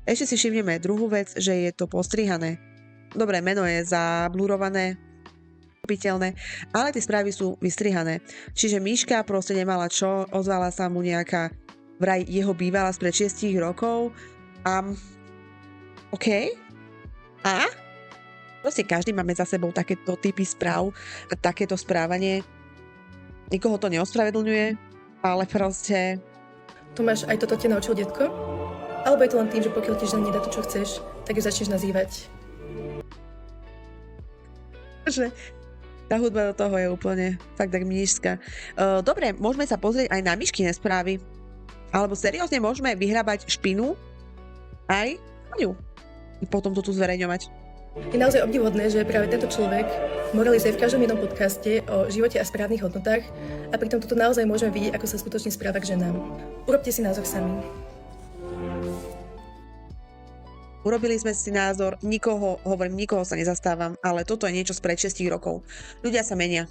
Ešte si všimneme druhú vec, že je to postrihané. Dobre, meno je zablurované, pochopiteľné, ale tie správy sú vystrihané. Čiže Miška proste nemala čo, ozvala sa mu nejaká vraj jeho bývala spred 6 rokov a OK. A proste každý máme za sebou takéto typy správ a takéto správanie. Nikoho to neospravedlňuje, ale proste Tomáš, aj toto ťa naučil detko? Alebo je to len tým, že pokiaľ ti žena nedá to, čo chceš, tak ju začneš nazývať? že tá hudba do toho je úplne fakt tak mnížska. Dobre, môžeme sa pozrieť aj na Miškine správy. Alebo seriózne môžeme vyhrábať špinu aj na ňu. Potom to tu zverejňovať. Je naozaj obdivodné, že práve tento človek moralizuje v každom jednom podcaste o živote a správnych hodnotách a pritom toto naozaj môžeme vidieť, ako sa skutočne správa k ženám. Urobte si názor sami. Urobili sme si názor, nikoho sa nezastávam, ale toto je niečo spred 6 rokov. Ľudia sa menia.